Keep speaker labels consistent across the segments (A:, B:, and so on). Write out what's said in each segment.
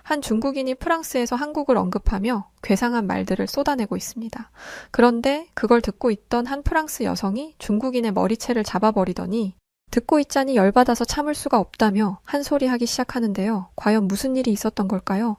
A: 한 중국인이 프랑스에서 한국을 언급하며 괴상한 말들을 쏟아내고 있습니다. 그런데 그걸 듣고 있던 한 프랑스 여성이 중국인의 머리채를 잡아버리더니 듣고 있자니 열받아서 참을 수가 없다며 한 소리 하기 시작하는데요. 과연 무슨 일이 있었던 걸까요?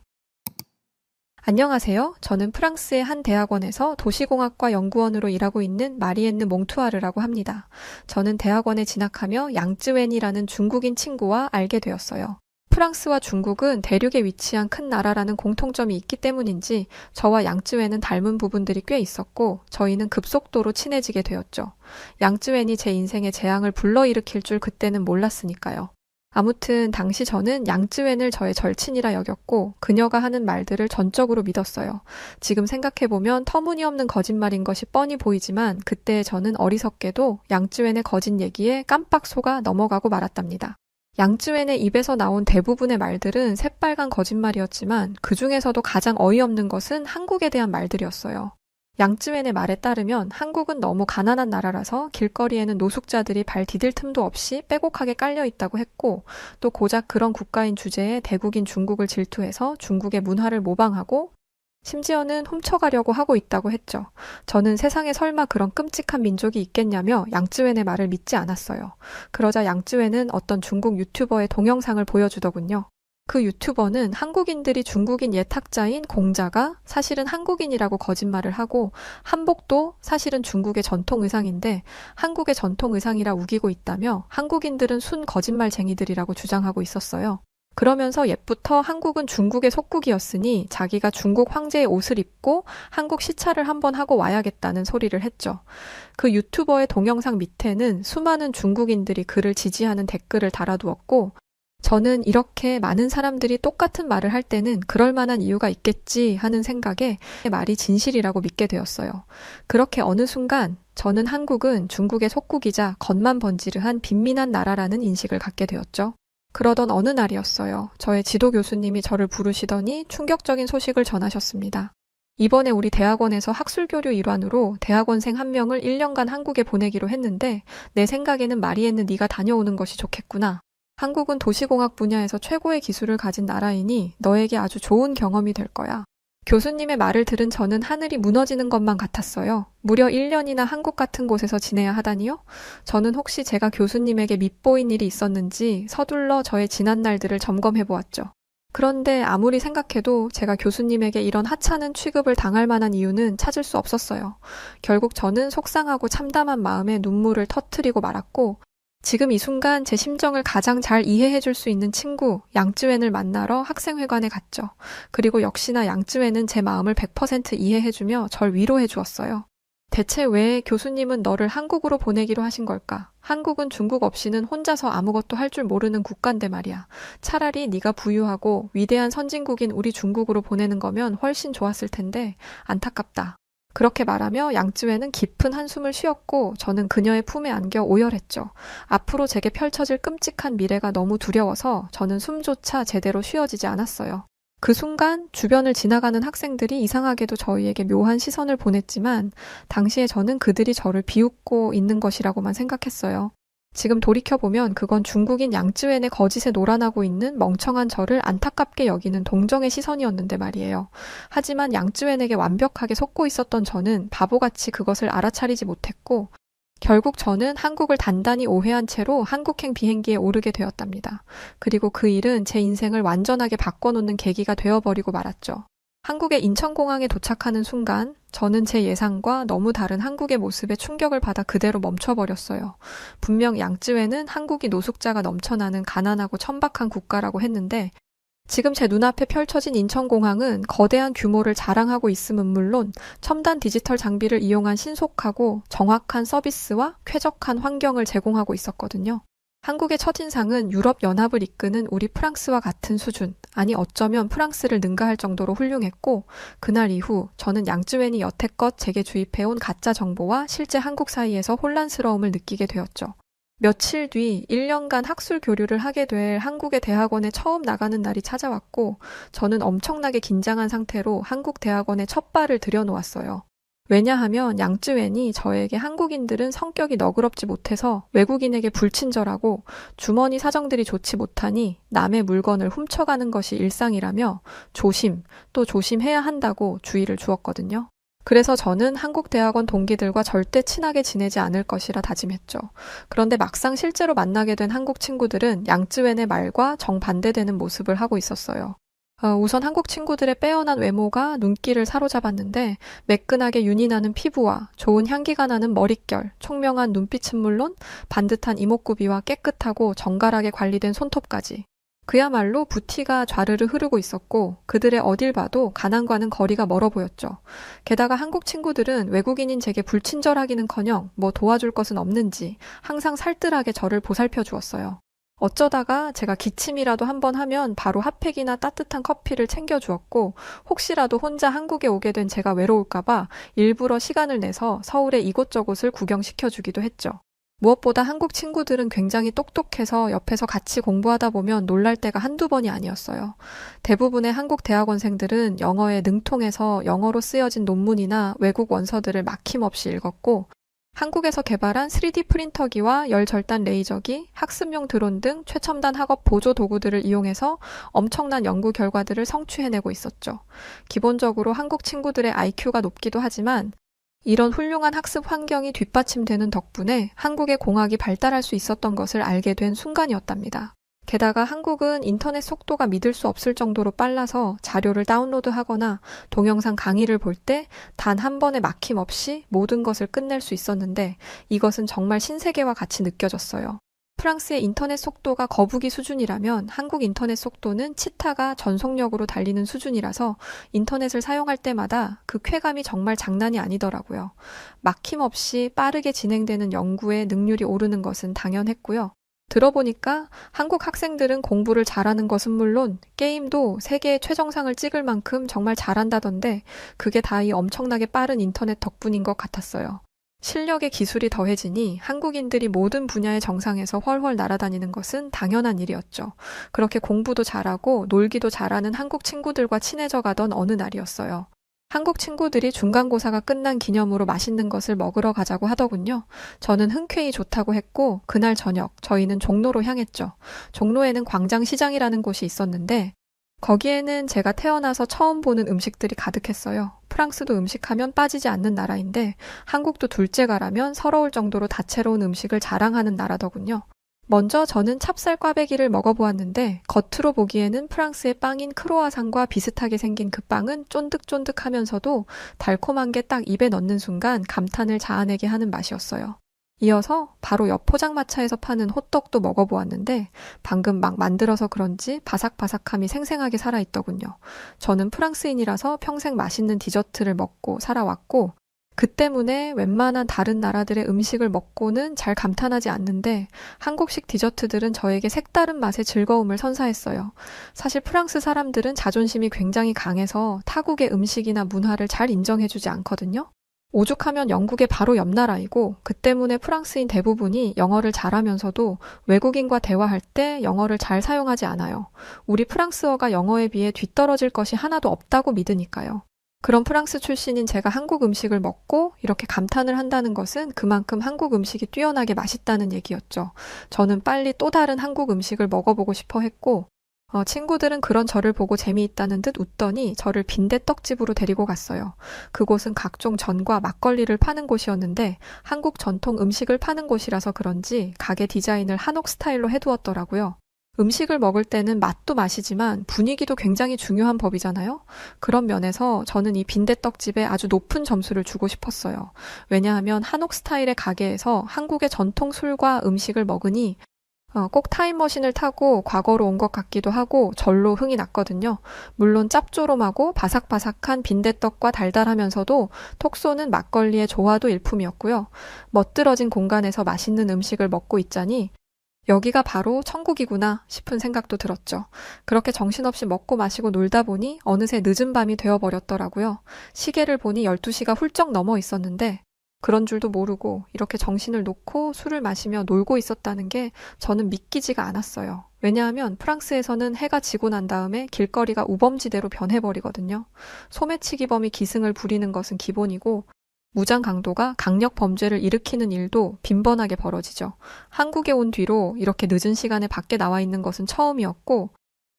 A: 안녕하세요. 저는 프랑스의 한 대학원에서 도시공학과 연구원으로 일하고 있는 마리앤느 몽투아르라고 합니다. 저는 대학원에 진학하며 양쯔웬이라는 중국인 친구와 알게 되었어요. 프랑스와 중국은 대륙에 위치한 큰 나라라는 공통점이 있기 때문인지 저와 양쯔웬은 닮은 부분들이 꽤 있었고 저희는 급속도로 친해지게 되었죠. 양쯔웬이 제 인생에 재앙을 불러일으킬 줄 그때는 몰랐으니까요. 아무튼 당시 저는 양쯔웬을 저의 절친이라 여겼고 그녀가 하는 말들을 전적으로 믿었어요. 지금 생각해보면 터무니없는 거짓말인 것이 뻔히 보이지만 그때 저는 어리석게도 양쯔웬의 거짓 얘기에 깜빡 속아 넘어가고 말았답니다. 양쯔웬의 입에서 나온 대부분의 말들은 새빨간 거짓말이었지만 그 중에서도 가장 어이없는 것은 한국에 대한 말들이었어요. 양쯔웬의 말에 따르면 한국은 너무 가난한 나라라서 길거리에는 노숙자들이 발 디딜 틈도 없이 빼곡하게 깔려 있다고 했고 또 고작 그런 국가인 주제에 대국인 중국을 질투해서 중국의 문화를 모방하고 심지어는 훔쳐가려고 하고 있다고 했죠. 저는 세상에 설마 그런 끔찍한 민족이 있겠냐며 양쯔웬의 말을 믿지 않았어요. 그러자 양쯔웬은 어떤 중국 유튜버의 동영상을 보여주더군요. 그 유튜버는 한국인들이 중국인 옛 학자인 공자가 사실은 한국인이라고 거짓말을 하고 한복도 사실은 중국의 전통 의상인데 한국의 전통 의상이라 우기고 있다며 한국인들은 순 거짓말쟁이들이라고 주장하고 있었어요. 그러면서 옛부터 한국은 중국의 속국이었으니 자기가 중국 황제의 옷을 입고 한국 시찰을 한번 하고 와야겠다는 소리를 했죠. 그 유튜버의 동영상 밑에는 수많은 중국인들이 그를 지지하는 댓글을 달아두었고 저는 이렇게 많은 사람들이 똑같은 말을 할 때는 그럴 만한 이유가 있겠지 하는 생각에 말이 진실이라고 믿게 되었어요. 그렇게 어느 순간 저는 한국은 중국의 속국이자 겉만 번지르한 빈민한 나라라는 인식을 갖게 되었죠. 그러던 어느 날이었어요. 저의 지도 교수님이 저를 부르시더니 충격적인 소식을 전하셨습니다. 이번에 우리 대학원에서 학술교류 일환으로 대학원생 한 명을 1년간 한국에 보내기로 했는데 내 생각에는 마리앤느 네가 다녀오는 것이 좋겠구나. 한국은 도시공학 분야에서 최고의 기술을 가진 나라이니 너에게 아주 좋은 경험이 될 거야. 교수님의 말을 들은 저는 하늘이 무너지는 것만 같았어요. 무려 1년이나 한국 같은 곳에서 지내야 하다니요? 저는 혹시 제가 교수님에게 밉보인 일이 있었는지 서둘러 저의 지난 날들을 점검해 보았죠. 그런데 아무리 생각해도 제가 교수님에게 이런 하찮은 취급을 당할 만한 이유는 찾을 수 없었어요. 결국 저는 속상하고 참담한 마음에 눈물을 터뜨리고 말았고 지금 이 순간 제 심정을 가장 잘 이해해 줄 수 있는 친구 양쯔웬을 만나러 학생회관에 갔죠. 그리고 역시나 양쯔웬은 제 마음을 100% 이해해 주며 절 위로해 주었어요. 대체 왜 교수님은 너를 한국으로 보내기로 하신 걸까? 한국은 중국 없이는 혼자서 아무것도 할 줄 모르는 국가인데 말이야. 차라리 네가 부유하고 위대한 선진국인 우리 중국으로 보내는 거면 훨씬 좋았을 텐데 안타깝다. 그렇게 말하며 양쯔웬은 깊은 한숨을 쉬었고 저는 그녀의 품에 안겨 오열했죠. 앞으로 제게 펼쳐질 끔찍한 미래가 너무 두려워서 저는 숨조차 제대로 쉬어지지 않았어요. 그 순간 주변을 지나가는 학생들이 이상하게도 저희에게 묘한 시선을 보냈지만 당시에 저는 그들이 저를 비웃고 있는 것이라고만 생각했어요. 지금 돌이켜보면 그건 중국인 양쯔웬의 거짓에 놀아나고 있는 멍청한 저를 안타깝게 여기는 동정의 시선이었는데 말이에요. 하지만 양쯔웬에게 완벽하게 속고 있었던 저는 바보같이 그것을 알아차리지 못했고 결국 저는 한국을 단단히 오해한 채로 한국행 비행기에 오르게 되었답니다. 그리고 그 일은 제 인생을 완전하게 바꿔놓는 계기가 되어버리고 말았죠. 한국의 인천공항에 도착하는 순간 저는 제 예상과 너무 다른 한국의 모습에 충격을 받아 그대로 멈춰버렸어요. 분명 양쯔웬은 한국이 노숙자가 넘쳐나는 가난하고 천박한 국가라고 했는데 지금 제 눈앞에 펼쳐진 인천공항은 거대한 규모를 자랑하고 있음은 물론 첨단 디지털 장비를 이용한 신속하고 정확한 서비스와 쾌적한 환경을 제공하고 있었거든요. 한국의 첫인상은 유럽연합을 이끄는 우리 프랑스와 같은 수준, 아니 어쩌면 프랑스를 능가할 정도로 훌륭했고 그날 이후 저는 양쯔웬이 여태껏 제게 주입해온 가짜 정보와 실제 한국 사이에서 혼란스러움을 느끼게 되었죠. 며칠 뒤 1년간 학술 교류를 하게 될 한국의 대학원에 처음 나가는 날이 찾아왔고 저는 엄청나게 긴장한 상태로 한국 대학원에 첫 발을 들여놓았어요. 왜냐하면 양쯔웬이 저에게 한국인들은 성격이 너그럽지 못해서 외국인에게 불친절하고 주머니 사정들이 좋지 못하니 남의 물건을 훔쳐가는 것이 일상이라며 조심, 또 조심해야 한다고 주의를 주었거든요. 그래서 저는 한국 대학원 동기들과 절대 친하게 지내지 않을 것이라 다짐했죠. 그런데 막상 실제로 만나게 된 한국 친구들은 양쯔웬의 말과 정반대되는 모습을 하고 있었어요. 우선 한국 친구들의 빼어난 외모가 눈길을 사로잡았는데 매끈하게 윤이 나는 피부와 좋은 향기가 나는 머릿결, 총명한 눈빛은 물론 반듯한 이목구비와 깨끗하고 정갈하게 관리된 손톱까지. 그야말로 부티가 좌르르 흐르고 있었고 그들의 어딜 봐도 가난과는 거리가 멀어 보였죠. 게다가 한국 친구들은 외국인인 제게 불친절하기는커녕 뭐 도와줄 것은 없는지 항상 살뜰하게 저를 보살펴 주었어요. 어쩌다가 제가 기침이라도 한번 하면 바로 핫팩이나 따뜻한 커피를 챙겨주었고 혹시라도 혼자 한국에 오게 된 제가 외로울까봐 일부러 시간을 내서 서울의 이곳저곳을 구경시켜주기도 했죠. 무엇보다 한국 친구들은 굉장히 똑똑해서 옆에서 같이 공부하다 보면 놀랄 때가 한두 번이 아니었어요. 대부분의 한국 대학원생들은 영어에 능통해서 영어로 쓰여진 논문이나 외국 원서들을 막힘없이 읽었고 한국에서 개발한 3D 프린터기와 열절단 레이저기, 학습용 드론 등 최첨단 학업 보조 도구들을 이용해서 엄청난 연구 결과들을 성취해내고 있었죠. 기본적으로 한국 친구들의 IQ가 높기도 하지만 이런 훌륭한 학습 환경이 뒷받침되는 덕분에 한국의 공학이 발달할 수 있었던 것을 알게 된 순간이었답니다. 게다가 한국은 인터넷 속도가 믿을 수 없을 정도로 빨라서 자료를 다운로드하거나 동영상 강의를 볼 때 단 한 번의 막힘 없이 모든 것을 끝낼 수 있었는데 이것은 정말 신세계와 같이 느껴졌어요. 프랑스의 인터넷 속도가 거북이 수준이라면 한국 인터넷 속도는 치타가 전속력으로 달리는 수준이라서 인터넷을 사용할 때마다 그 쾌감이 정말 장난이 아니더라고요. 막힘없이 빠르게 진행되는 연구의 능률이 오르는 것은 당연했고요. 들어보니까 한국 학생들은 공부를 잘하는 것은 물론 게임도 세계의 최정상을 찍을 만큼 정말 잘한다던데 그게 다 이 엄청나게 빠른 인터넷 덕분인 것 같았어요. 실력의 기술이 더해지니 한국인들이 모든 분야의 정상에서 훨훨 날아다니는 것은 당연한 일이었죠. 그렇게 공부도 잘하고 놀기도 잘하는 한국 친구들과 친해져 가던 어느 날이었어요. 한국 친구들이 중간고사가 끝난 기념으로 맛있는 것을 먹으러 가자고 하더군요. 저는 흔쾌히 좋다고 했고 그날 저녁 저희는 종로로 향했죠. 종로에는 광장시장이라는 곳이 있었는데 거기에는 제가 태어나서 처음 보는 음식들이 가득했어요. 프랑스도 음식하면 빠지지 않는 나라인데 한국도 둘째가라면 서러울 정도로 다채로운 음식을 자랑하는 나라더군요. 먼저 저는 찹쌀 꽈배기를 먹어보았는데 겉으로 보기에는 프랑스의 빵인 크로와상과 비슷하게 생긴 그 빵은 쫀득쫀득하면서도 달콤한 게 딱 입에 넣는 순간 감탄을 자아내게 하는 맛이었어요. 이어서 바로 옆 포장마차에서 파는 호떡도 먹어보았는데 방금 막 만들어서 그런지 바삭바삭함이 생생하게 살아있더군요. 저는 프랑스인이라서 평생 맛있는 디저트를 먹고 살아왔고 그 때문에 웬만한 다른 나라들의 음식을 먹고는 잘 감탄하지 않는데 한국식 디저트들은 저에게 색다른 맛의 즐거움을 선사했어요. 사실 프랑스 사람들은 자존심이 굉장히 강해서 타국의 음식이나 문화를 잘 인정해주지 않거든요. 오죽하면 영국의 바로 옆 나라이고 그 때문에 프랑스인 대부분이 영어를 잘하면서도 외국인과 대화할 때 영어를 잘 사용하지 않아요. 우리 프랑스어가 영어에 비해 뒤떨어질 것이 하나도 없다고 믿으니까요. 그런 프랑스 출신인 제가 한국 음식을 먹고 이렇게 감탄을 한다는 것은 그만큼 한국 음식이 뛰어나게 맛있다는 얘기였죠. 저는 빨리 또 다른 한국 음식을 먹어보고 싶어 했고 친구들은 그런 저를 보고 재미있다는 듯 웃더니 저를 빈대떡집으로 데리고 갔어요. 그곳은 각종 전과 막걸리를 파는 곳이었는데 한국 전통 음식을 파는 곳이라서 그런지 가게 디자인을 한옥 스타일로 해두었더라고요. 음식을 먹을 때는 맛도 맛이지만 분위기도 굉장히 중요한 법이잖아요. 그런 면에서 저는 이 빈대떡집에 아주 높은 점수를 주고 싶었어요. 왜냐하면 한옥 스타일의 가게에서 한국의 전통 술과 음식을 먹으니 꼭 타임머신을 타고 과거로 온 것 같기도 하고 절로 흥이 났거든요. 물론 짭조름하고 바삭바삭한 빈대떡과 달달하면서도 톡 쏘는 막걸리의 조화도 일품이었고요. 멋들어진 공간에서 맛있는 음식을 먹고 있자니 여기가 바로 천국이구나 싶은 생각도 들었죠. 그렇게 정신없이 먹고 마시고 놀다 보니 어느새 늦은 밤이 되어버렸더라고요. 시계를 보니 12시가 훌쩍 넘어 있었는데 그런 줄도 모르고 이렇게 정신을 놓고 술을 마시며 놀고 있었다는 게 저는 믿기지가 않았어요. 왜냐하면 프랑스에서는 해가 지고 난 다음에 길거리가 우범지대로 변해버리거든요. 소매치기범이 기승을 부리는 것은 기본이고 무장 강도가 강력 범죄를 일으키는 일도 빈번하게 벌어지죠. 한국에 온 뒤로 이렇게 늦은 시간에 밖에 나와 있는 것은 처음이었고,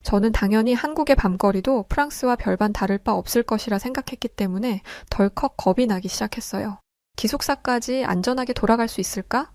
A: 저는 당연히 한국의 밤거리도 프랑스와 별반 다를 바 없을 것이라 생각했기 때문에 덜컥 겁이 나기 시작했어요. 기숙사까지 안전하게 돌아갈 수 있을까?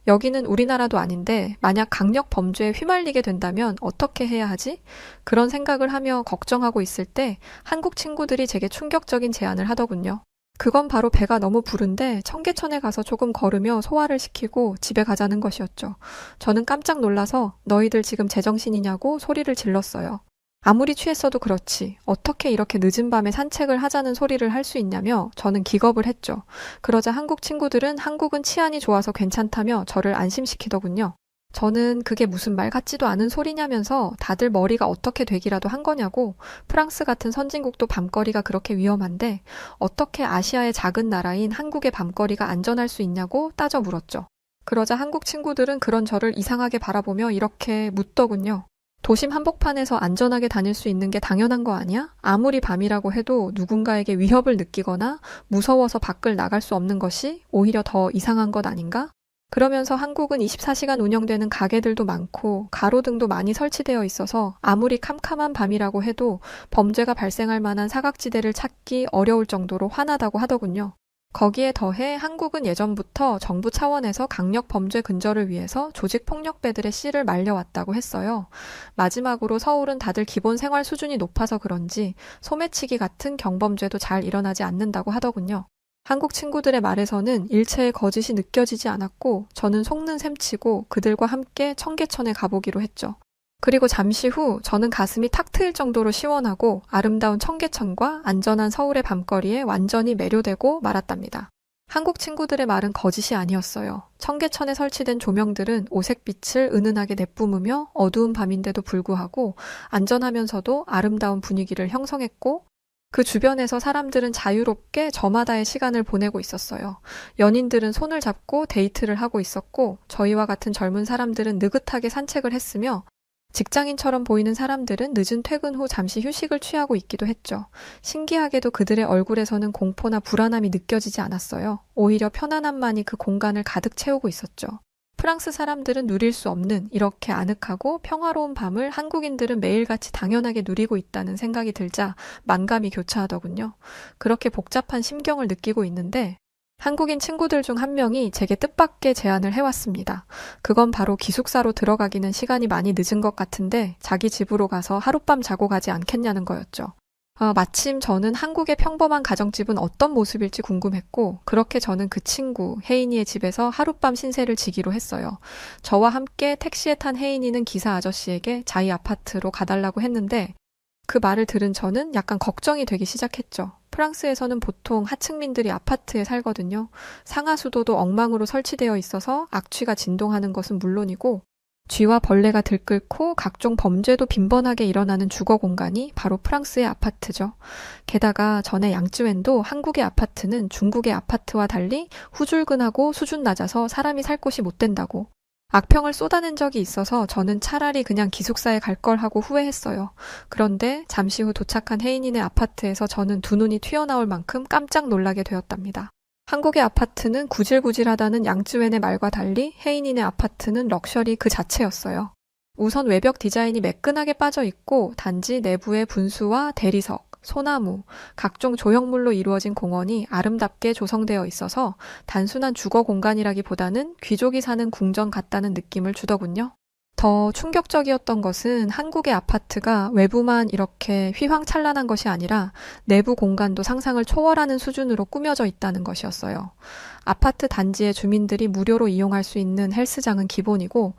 A: 여기는 우리나라도 아닌데 만약 강력 범죄에 휘말리게 된다면 어떻게 해야 하지? 그런 생각을 하며 걱정하고 있을 때 한국 친구들이 제게 충격적인 제안을 하더군요. 그건 바로 배가 너무 부른데 청계천에 가서 조금 걸으며 소화를 시키고 집에 가자는 것이었죠. 저는 깜짝 놀라서 너희들 지금 제정신이냐고 소리를 질렀어요. 아무리 취했어도 그렇지 어떻게 이렇게 늦은 밤에 산책을 하자는 소리를 할 수 있냐며 저는 기겁을 했죠. 그러자 한국 친구들은 한국은 치안이 좋아서 괜찮다며 저를 안심시키더군요. 저는 그게 무슨 말 같지도 않은 소리냐면서 다들 머리가 어떻게 되기라도 한 거냐고, 프랑스 같은 선진국도 밤거리가 그렇게 위험한데 어떻게 아시아의 작은 나라인 한국의 밤거리가 안전할 수 있냐고 따져 물었죠. 그러자 한국 친구들은 그런 저를 이상하게 바라보며 이렇게 묻더군요. 도심 한복판에서 안전하게 다닐 수 있는 게 당연한 거 아니야? 아무리 밤이라고 해도 누군가에게 위협을 느끼거나 무서워서 밖을 나갈 수 없는 것이 오히려 더 이상한 것 아닌가? 그러면서 한국은 24시간 운영되는 가게들도 많고 가로등도 많이 설치되어 있어서 아무리 캄캄한 밤이라고 해도 범죄가 발생할 만한 사각지대를 찾기 어려울 정도로 환하다고 하더군요. 거기에 더해 한국은 예전부터 정부 차원에서 강력 범죄 근절을 위해서 조직폭력배들의 씨를 말려왔다고 했어요. 마지막으로 서울은 다들 기본 생활 수준이 높아서 그런지 소매치기 같은 경범죄도 잘 일어나지 않는다고 하더군요. 한국 친구들의 말에서는 일체의 거짓이 느껴지지 않았고 저는 속는 셈치고 그들과 함께 청계천에 가보기로 했죠. 그리고 잠시 후 저는 가슴이 탁 트일 정도로 시원하고 아름다운 청계천과 안전한 서울의 밤거리에 완전히 매료되고 말았답니다. 한국 친구들의 말은 거짓이 아니었어요. 청계천에 설치된 조명들은 오색빛을 은은하게 내뿜으며 어두운 밤인데도 불구하고 안전하면서도 아름다운 분위기를 형성했고, 그 주변에서 사람들은 자유롭게 저마다의 시간을 보내고 있었어요. 연인들은 손을 잡고 데이트를 하고 있었고, 저희와 같은 젊은 사람들은 느긋하게 산책을 했으며, 직장인처럼 보이는 사람들은 늦은 퇴근 후 잠시 휴식을 취하고 있기도 했죠. 신기하게도 그들의 얼굴에서는 공포나 불안함이 느껴지지 않았어요. 오히려 편안함만이 그 공간을 가득 채우고 있었죠. 프랑스 사람들은 누릴 수 없는 이렇게 아늑하고 평화로운 밤을 한국인들은 매일같이 당연하게 누리고 있다는 생각이 들자 만감이 교차하더군요. 그렇게 복잡한 심경을 느끼고 있는데 한국인 친구들 중 한 명이 제게 뜻밖의 제안을 해왔습니다. 그건 바로 기숙사로 들어가기는 시간이 많이 늦은 것 같은데 자기 집으로 가서 하룻밤 자고 가지 않겠냐는 거였죠. 마침 저는 한국의 평범한 가정집은 어떤 모습일지 궁금했고, 그렇게 저는 그 친구 혜인이의 집에서 하룻밤 신세를 지기로 했어요. 저와 함께 택시에 탄 혜인이는 기사 아저씨에게 자기 아파트로 가달라고 했는데 그 말을 들은 저는 약간 걱정이 되기 시작했죠. 프랑스에서는 보통 하층민들이 아파트에 살거든요. 상하수도도 엉망으로 설치되어 있어서 악취가 진동하는 것은 물론이고 쥐와 벌레가 들끓고 각종 범죄도 빈번하게 일어나는 주거 공간이 바로 프랑스의 아파트죠. 게다가 전에 양쯔웬도 한국의 아파트는 중국의 아파트와 달리 후줄근하고 수준 낮아서 사람이 살 곳이 못 된다고 악평을 쏟아낸 적이 있어서 저는 차라리 그냥 기숙사에 갈 걸 하고 후회했어요. 그런데 잠시 후 도착한 혜인이네 아파트에서 저는 두 눈이 튀어나올 만큼 깜짝 놀라게 되었답니다. 한국의 아파트는 구질구질하다는 양쯔웬의 말과 달리 혜인이네 아파트는 럭셔리 그 자체였어요. 우선 외벽 디자인이 매끈하게 빠져 있고 단지 내부의 분수와 대리석, 소나무, 각종 조형물로 이루어진 공원이 아름답게 조성되어 있어서 단순한 주거 공간이라기보다는 귀족이 사는 궁전 같다는 느낌을 주더군요. 더 충격적이었던 것은 한국의 아파트가 외부만 이렇게 휘황찬란한 것이 아니라 내부 공간도 상상을 초월하는 수준으로 꾸며져 있다는 것이었어요. 아파트 단지의 주민들이 무료로 이용할 수 있는 헬스장은 기본이고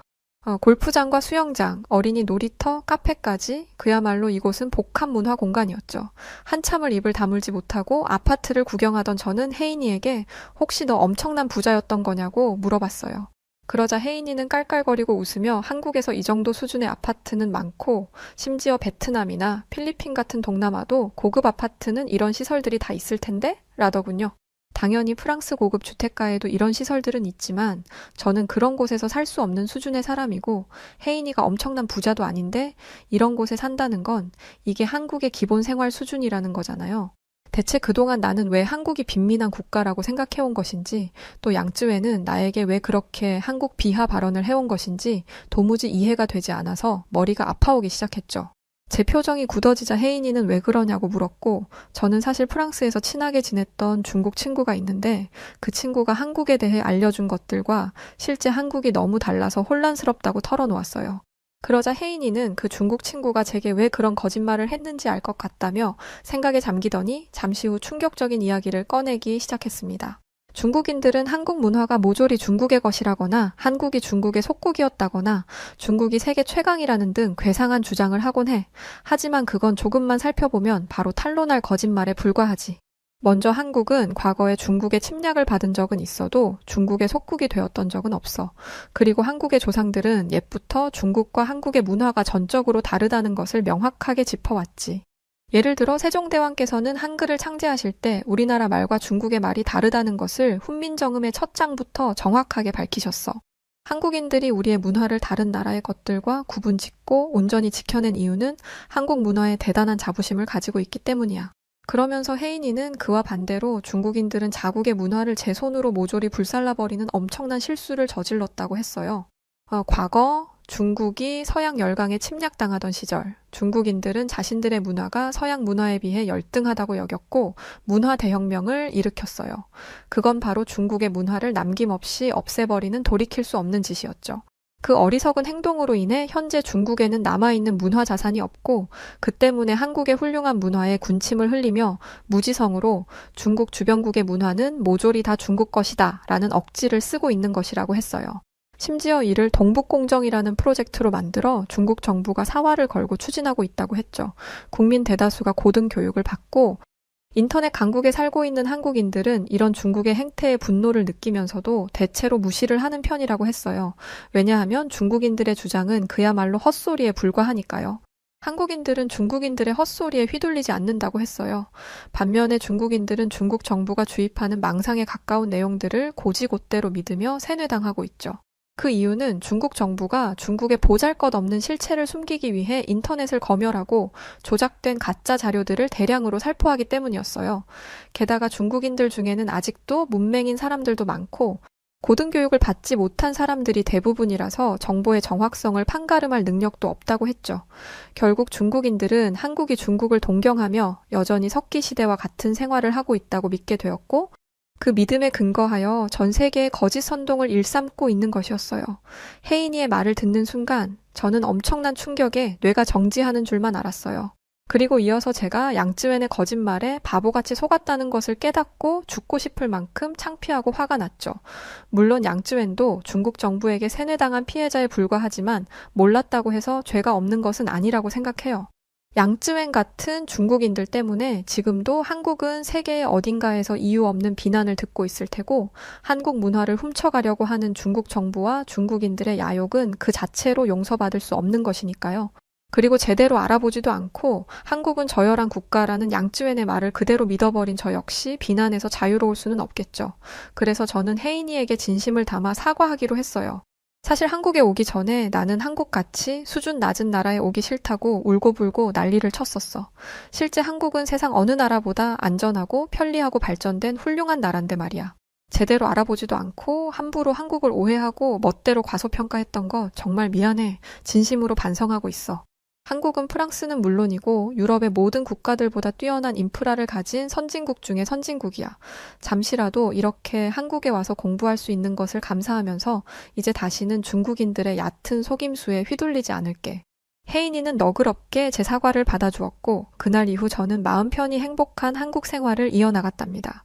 A: 골프장과 수영장, 어린이 놀이터, 카페까지 그야말로 이곳은 복합 문화 공간이었죠. 한참을 입을 다물지 못하고 아파트를 구경하던 저는 혜인이에게 혹시 너 엄청난 부자였던 거냐고 물어봤어요. 그러자 혜인이는 깔깔거리고 웃으며 한국에서 이 정도 수준의 아파트는 많고 심지어 베트남이나 필리핀 같은 동남아도 고급 아파트는 이런 시설들이 다 있을 텐데? 라더군요. 당연히 프랑스 고급 주택가에도 이런 시설들은 있지만 저는 그런 곳에서 살 수 없는 수준의 사람이고 혜인이가 엄청난 부자도 아닌데 이런 곳에 산다는 건 이게 한국의 기본 생활 수준이라는 거잖아요. 대체 그동안 나는 왜 한국이 빈민한 국가라고 생각해온 것인지, 또 양쯔웨는 나에게 왜 그렇게 한국 비하 발언을 해온 것인지 도무지 이해가 되지 않아서 머리가 아파오기 시작했죠. 제 표정이 굳어지자 혜인이는 왜 그러냐고 물었고, 저는 사실 프랑스에서 친하게 지냈던 중국 친구가 있는데 그 친구가 한국에 대해 알려준 것들과 실제 한국이 너무 달라서 혼란스럽다고 털어놓았어요. 그러자 혜인이는 그 중국 친구가 제게 왜 그런 거짓말을 했는지 알 것 같다며 생각에 잠기더니 잠시 후 충격적인 이야기를 꺼내기 시작했습니다. 중국인들은 한국 문화가 모조리 중국의 것이라거나 한국이 중국의 속국이었다거나 중국이 세계 최강이라는 등 괴상한 주장을 하곤 해. 하지만 그건 조금만 살펴보면 바로 탄로날 거짓말에 불과하지. 먼저 한국은 과거에 중국의 침략을 받은 적은 있어도 중국의 속국이 되었던 적은 없어. 그리고 한국의 조상들은 옛부터 중국과 한국의 문화가 전적으로 다르다는 것을 명확하게 짚어왔지. 예를 들어 세종대왕께서는 한글을 창제하실 때 우리나라 말과 중국의 말이 다르다는 것을 훈민정음의 첫 장부터 정확하게 밝히셨어. 한국인들이 우리의 문화를 다른 나라의 것들과 구분짓고 온전히 지켜낸 이유는 한국 문화에 대단한 자부심을 가지고 있기 때문이야. 그러면서 혜인이는 그와 반대로 중국인들은 자국의 문화를 제 손으로 모조리 불살라버리는 엄청난 실수를 저질렀다고 했어요. 과거 중국이 서양 열강에 침략당하던 시절, 중국인들은 자신들의 문화가 서양 문화에 비해 열등하다고 여겼고 문화 대혁명을 일으켰어요. 그건 바로 중국의 문화를 남김없이 없애버리는 돌이킬 수 없는 짓이었죠. 그 어리석은 행동으로 인해 현재 중국에는 남아있는 문화 자산이 없고 그 때문에 한국의 훌륭한 문화에 군침을 흘리며 무지성으로 중국 주변국의 문화는 모조리 다 중국 것이다 라는 억지를 쓰고 있는 것이라고 했어요. 심지어 이를 동북공정이라는 프로젝트로 만들어 중국 정부가 사활을 걸고 추진하고 있다고 했죠. 국민 대다수가 고등교육을 받고 인터넷 강국에 살고 있는 한국인들은 이런 중국의 행태에 분노를 느끼면서도 대체로 무시를 하는 편이라고 했어요. 왜냐하면 중국인들의 주장은 그야말로 헛소리에 불과하니까요. 한국인들은 중국인들의 헛소리에 휘둘리지 않는다고 했어요. 반면에 중국인들은 중국 정부가 주입하는 망상에 가까운 내용들을 고지곳대로 믿으며 세뇌당하고 있죠. 그 이유는 중국 정부가 중국의 보잘것없는 실체를 숨기기 위해 인터넷을 검열하고 조작된 가짜 자료들을 대량으로 살포하기 때문이었어요. 게다가 중국인들 중에는 아직도 문맹인 사람들도 많고 고등교육을 받지 못한 사람들이 대부분이라서 정보의 정확성을 판가름할 능력도 없다고 했죠. 결국 중국인들은 한국이 중국을 동경하며 여전히 석기시대와 같은 생활을 하고 있다고 믿게 되었고 그 믿음에 근거하여 전 세계의 거짓 선동을 일삼고 있는 것이었어요. 혜인이의 말을 듣는 순간 저는 엄청난 충격에 뇌가 정지하는 줄만 알았어요. 그리고 이어서 제가 양쯔웬의 거짓말에 바보같이 속았다는 것을 깨닫고 죽고 싶을 만큼 창피하고 화가 났죠. 물론 양쯔웬도 중국 정부에게 세뇌당한 피해자에 불과하지만 몰랐다고 해서 죄가 없는 것은 아니라고 생각해요. 양쯔웬 같은 중국인들 때문에 지금도 한국은 세계의 어딘가에서 이유 없는 비난을 듣고 있을 테고 한국 문화를 훔쳐가려고 하는 중국 정부와 중국인들의 야욕은 그 자체로 용서받을 수 없는 것이니까요. 그리고 제대로 알아보지도 않고 한국은 저열한 국가라는 양쯔웬의 말을 그대로 믿어버린 저 역시 비난에서 자유로울 수는 없겠죠. 그래서 저는 혜인이에게 진심을 담아 사과하기로 했어요. 사실 한국에 오기 전에 나는 한국같이 수준 낮은 나라에 오기 싫다고 울고불고 난리를 쳤었어. 실제 한국은 세상 어느 나라보다 안전하고 편리하고 발전된 훌륭한 나라인데 말이야. 제대로 알아보지도 않고 함부로 한국을 오해하고 멋대로 과소평가했던 거 정말 미안해. 진심으로 반성하고 있어. 한국은 프랑스는 물론이고 유럽의 모든 국가들보다 뛰어난 인프라를 가진 선진국 중에 선진국이야. 잠시라도 이렇게 한국에 와서 공부할 수 있는 것을 감사하면서 이제 다시는 중국인들의 얕은 속임수에 휘둘리지 않을게. 혜인이는 너그럽게 제 사과를 받아주었고 그날 이후 저는 마음 편히 행복한 한국 생활을 이어나갔답니다.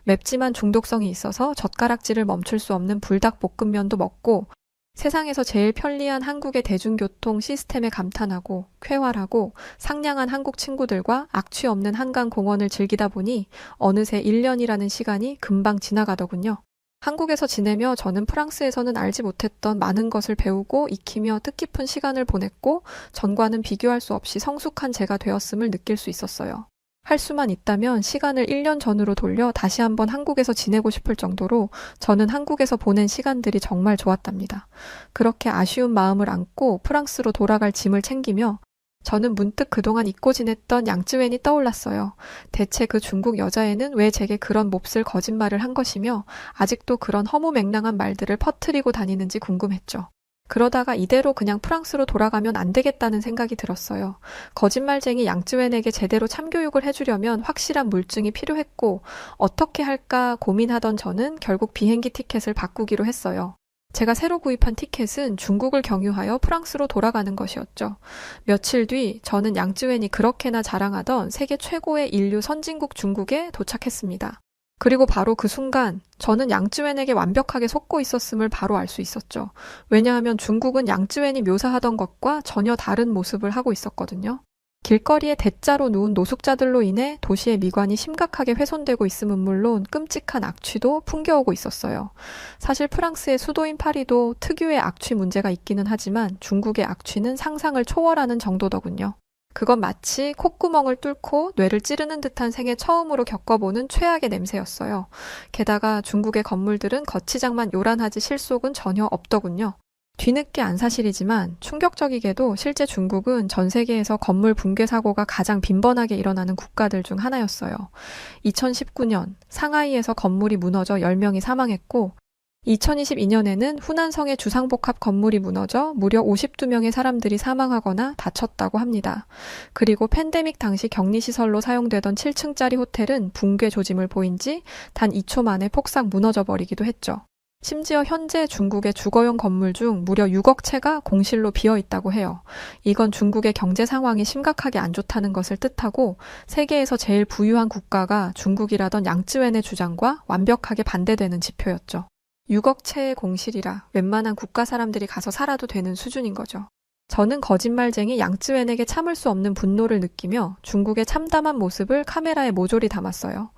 A: 맵지만 중독성이 있어서 젓가락질을 멈출 수 없는 불닭볶음면도 먹고 세상에서 제일 편리한 한국의 대중교통 시스템에 감탄하고 쾌활하고 상냥한 한국 친구들과 악취 없는 한강 공원을 즐기다 보니 어느새 1년이라는 시간이 금방 지나가더군요. 한국에서 지내며 저는 프랑스에서는 알지 못했던 많은 것을 배우고 익히며 뜻깊은 시간을 보냈고 전과는 비교할 수 없이 성숙한 제가 되었음을 느낄 수 있었어요. 할 수만 있다면 시간을 1년 전으로 돌려 다시 한번 한국에서 지내고 싶을 정도로 저는 한국에서 보낸 시간들이 정말 좋았답니다. 그렇게 아쉬운 마음을 안고 프랑스로 돌아갈 짐을 챙기며 저는 문득 그동안 잊고 지냈던 양쯔웬이 떠올랐어요. 대체 그 중국 여자애는 왜 제게 그런 몹쓸 거짓말을 한 것이며 아직도 그런 허무맹랑한 말들을 퍼뜨리고 다니는지 궁금했죠. 그러다가 이대로 그냥 프랑스로 돌아가면 안 되겠다는 생각이 들었어요. 거짓말쟁이 양쯔웬에게 제대로 참교육을 해주려면 확실한 물증이 필요했고 어떻게 할까 고민하던 저는 결국 비행기 티켓을 바꾸기로 했어요. 제가 새로 구입한 티켓은 중국을 경유하여 프랑스로 돌아가는 것이었죠. 며칠 뒤 저는 양쯔웬이 그렇게나 자랑하던 세계 최고의 인류 선진국 중국에 도착했습니다. 그리고 바로 그 순간 저는 양쯔웬에게 완벽하게 속고 있었음을 바로 알 수 있었죠. 왜냐하면 중국은 양쯔웬이 묘사하던 것과 전혀 다른 모습을 하고 있었거든요. 길거리에 대자로 누운 노숙자들로 인해 도시의 미관이 심각하게 훼손되고 있음은 물론 끔찍한 악취도 풍겨오고 있었어요. 사실 프랑스의 수도인 파리도 특유의 악취 문제가 있기는 하지만 중국의 악취는 상상을 초월하는 정도더군요. 그건 마치 콧구멍을 뚫고 뇌를 찌르는 듯한 생애 처음으로 겪어보는 최악의 냄새였어요. 게다가 중국의 건물들은 거치장만 요란하지 실속은 전혀 없더군요. 뒤늦게 안 사실이지만 충격적이게도 실제 중국은 전 세계에서 건물 붕괴 사고가 가장 빈번하게 일어나는 국가들 중 하나였어요. 2019년 상하이에서 건물이 무너져 10명이 사망했고 2022년에는 후난성의 주상복합 건물이 무너져 무려 52명의 사람들이 사망하거나 다쳤다고 합니다. 그리고 팬데믹 당시 격리시설로 사용되던 7층짜리 호텔은 붕괴 조짐을 보인 지 단 2초 만에 폭삭 무너져 버리기도 했죠. 심지어 현재 중국의 주거용 건물 중 무려 6억 채가 공실로 비어 있다고 해요. 이건 중국의 경제 상황이 심각하게 안 좋다는 것을 뜻하고 세계에서 제일 부유한 국가가 중국이라던 양쯔웬의 주장과 완벽하게 반대되는 지표였죠. 6억 채의 공실이라 웬만한 국가 사람들이 가서 살아도 되는 수준인 거죠. 저는 거짓말쟁이 양쯔웬에게 참을 수 없는 분노를 느끼며 중국의 참담한 모습을 카메라에 모조리 담았어요.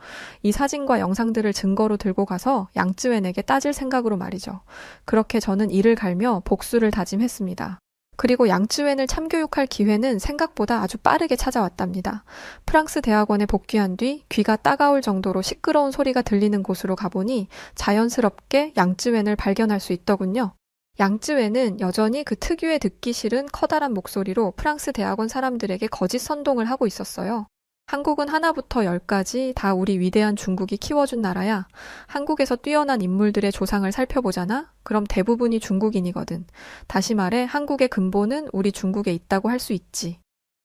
A: 이 사진과 영상들을 증거로 들고 가서 양쯔웬에게 따질 생각으로 말이죠. 그렇게 저는 이를 갈며 복수를 다짐했습니다. 그리고 양쯔웬을 참교육할 기회는 생각보다 아주 빠르게 찾아왔답니다. 프랑스 대학원에 복귀한 뒤 귀가 따가울 정도로 시끄러운 소리가 들리는 곳으로 가보니 자연스럽게 양쯔웬을 발견할 수 있더군요. 양쯔웬은 여전히 그 특유의 듣기 싫은 커다란 목소리로 프랑스 대학원 사람들에게 거짓 선동을 하고 있었어요. 한국은 하나부터 열까지 다 우리 위대한 중국이 키워준 나라야. 한국에서 뛰어난 인물들의 조상을 살펴보잖아? 그럼 대부분이 중국인이거든. 다시 말해 한국의 근본은 우리 중국에 있다고 할 수 있지.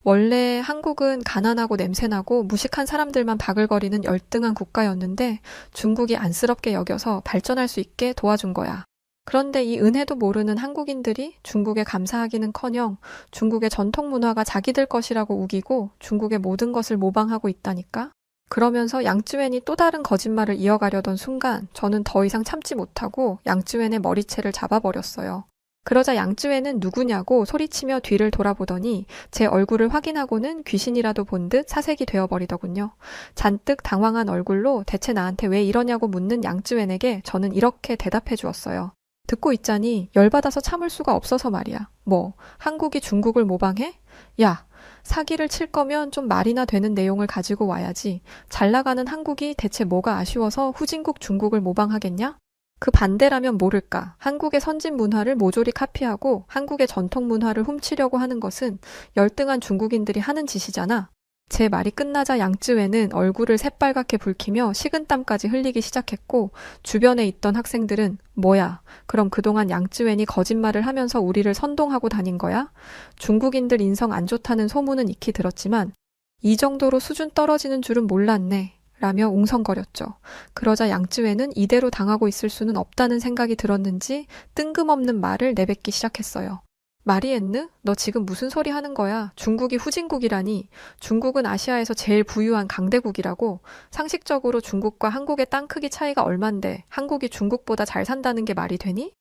A: 원래 한국은 가난하고 냄새나고 무식한 사람들만 바글거리는 열등한 국가였는데 중국이 안쓰럽게 여겨서 발전할 수 있게 도와준 거야. 그런데 이 은혜도 모르는 한국인들이 중국에 감사하기는커녕 중국의 전통 문화가 자기들 것이라고 우기고 중국의 모든 것을 모방하고 있다니까? 그러면서 양쯔웬이 또 다른 거짓말을 이어가려던 순간 저는 더 이상 참지 못하고 양쯔웬의 머리채를 잡아버렸어요. 그러자 양쯔웬은 누구냐고 소리치며 뒤를 돌아보더니 제 얼굴을 확인하고는 귀신이라도 본 듯 사색이 되어버리더군요. 잔뜩 당황한 얼굴로 대체 나한테 왜 이러냐고 묻는 양쯔웬에게 저는 이렇게 대답해 주었어요. 듣고 있자니 열받아서 참을 수가 없어서 말이야. 뭐, 한국이 중국을 모방해? 야, 사기를 칠 거면 좀 말이나 되는 내용을 가지고 와야지. 잘 나가는 한국이 대체 뭐가 아쉬워서 후진국 중국을 모방하겠냐? 그 반대라면 모를까. 한국의 선진 문화를 모조리 카피하고 한국의 전통 문화를 훔치려고 하는 것은 열등한 중국인들이 하는 짓이잖아. 제 말이 끝나자 양쯔웬은 얼굴을 새빨갛게 붉히며 식은땀까지 흘리기 시작했고 주변에 있던 학생들은 뭐야, 그럼 그동안 양쯔웬이 거짓말을 하면서 우리를 선동하고 다닌 거야? 중국인들 인성 안 좋다는 소문은 익히 들었지만 이 정도로 수준 떨어지는 줄은 몰랐네 라며 웅성거렸죠. 그러자 양쯔웬은 이대로 당하고 있을 수는 없다는 생각이 들었는지 뜬금없는 말을 내뱉기 시작했어요. 마리엔느? 너 지금 무슨 소리 하는 거야? 중국이 후진국이라니. 중국은 아시아에서 제일 부유한 강대국이라고. 상식적으로 중국과 한국의 땅 크기 차이가 얼만데 한국이 중국보다 잘 산다는 게 말이 되니?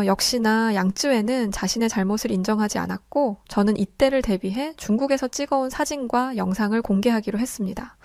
A: 역시나 양쯔웬은 자신의 잘못을 인정하지 않았고 저는 이때를 대비해 중국에서 찍어온 사진과 영상을 공개하기로 했습니다.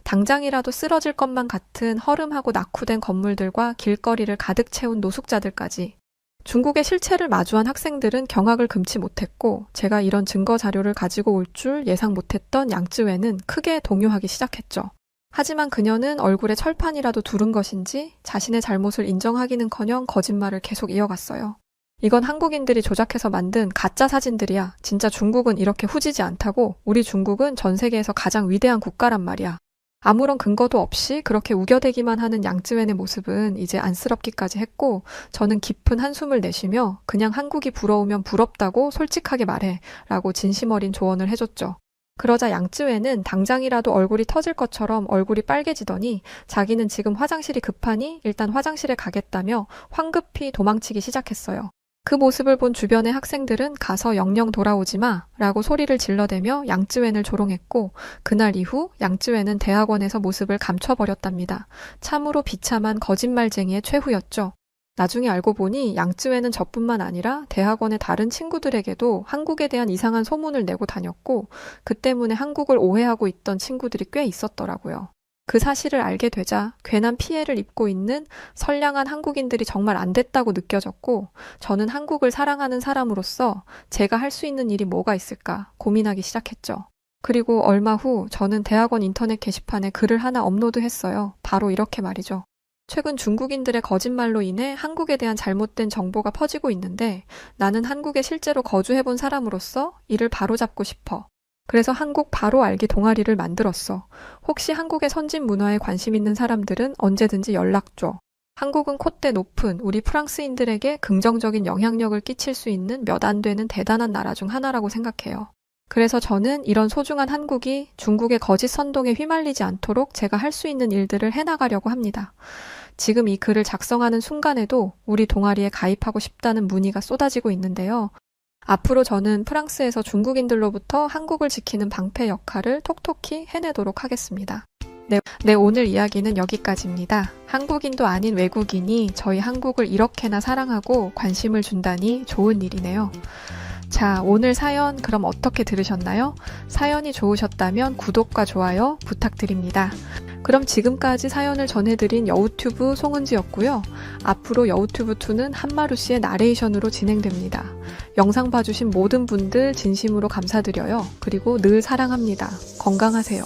A: 당장이라도 쓰러질 것만 같은 허름하고 낙후된 건물들과 길거리를 가득 채운 노숙자들까지. 중국의 실체를 마주한 학생들은 경악을 금치 못했고 제가 이런 증거 자료를 가지고 올 줄 예상 못했던 양쯔웬은 크게 동요하기 시작했죠. 하지만 그녀는 얼굴에 철판이라도 두른 것인지 자신의 잘못을 인정하기는커녕 거짓말을 계속 이어갔어요. 이건 한국인들이 조작해서 만든 가짜 사진들이야. 진짜 중국은 이렇게 후지지 않다고. 우리 중국은 전 세계에서 가장 위대한 국가란 말이야. 아무런 근거도 없이 그렇게 우겨대기만 하는 양쯔웬의 모습은 이제 안쓰럽기까지 했고, 저는 깊은 한숨을 내쉬며 그냥 한국이 부러우면 부럽다고 솔직하게 말해 라고 진심 어린 조언을 해줬죠. 그러자 양쯔웬은 당장이라도 얼굴이 터질 것처럼 얼굴이 빨개지더니 자기는 지금 화장실이 급하니 일단 화장실에 가겠다며 황급히 도망치기 시작했어요. 그 모습을 본 주변의 학생들은 가서 영영 돌아오지 마 라고 소리를 질러대며 양쯔웬을 조롱했고, 그날 이후 양쯔웬은 대학원에서 모습을 감춰버렸답니다. 참으로 비참한 거짓말쟁이의 최후였죠. 나중에 알고 보니 양쯔웬은 저뿐만 아니라 대학원의 다른 친구들에게도 한국에 대한 이상한 소문을 내고 다녔고, 그 때문에 한국을 오해하고 있던 친구들이 꽤 있었더라고요. 그 사실을 알게 되자 괜한 피해를 입고 있는 선량한 한국인들이 정말 안 됐다고 느껴졌고, 저는 한국을 사랑하는 사람으로서 제가 할 수 있는 일이 뭐가 있을까 고민하기 시작했죠. 그리고 얼마 후 저는 대학원 인터넷 게시판에 글을 하나 업로드했어요. 바로 이렇게 말이죠. 최근 중국인들의 거짓말로 인해 한국에 대한 잘못된 정보가 퍼지고 있는데, 나는 한국에 실제로 거주해본 사람으로서 이를 바로잡고 싶어. 그래서 한국 바로 알기 동아리를 만들었어. 혹시 한국의 선진 문화에 관심 있는 사람들은 언제든지 연락 줘. 한국은 콧대 높은 우리 프랑스인들에게 긍정적인 영향력을 끼칠 수 있는 몇 안 되는 대단한 나라 중 하나라고 생각해요. 그래서 저는 이런 소중한 한국이 중국의 거짓 선동에 휘말리지 않도록 제가 할 수 있는 일들을 해나가려고 합니다. 지금 이 글을 작성하는 순간에도 우리 동아리에 가입하고 싶다는 문의가 쏟아지고 있는데요. 앞으로 저는 프랑스에서 중국인들로부터 한국을 지키는 방패 역할을 톡톡히 해내도록 하겠습니다. 네, 오늘 이야기는 여기까지입니다. 한국인도 아닌 외국인이 저희 한국을 이렇게나 사랑하고 관심을 준다니 좋은 일이네요. 자, 오늘 사연 그럼 어떻게 들으셨나요? 사연이 좋으셨다면 구독과 좋아요 부탁드립니다. 그럼 지금까지 사연을 전해드린 여우튜브 송은지였고요. 앞으로 여우튜브2는 한마루씨의 나레이션으로 진행됩니다. 영상 봐주신 모든 분들 진심으로 감사드려요. 그리고 늘 사랑합니다. 건강하세요.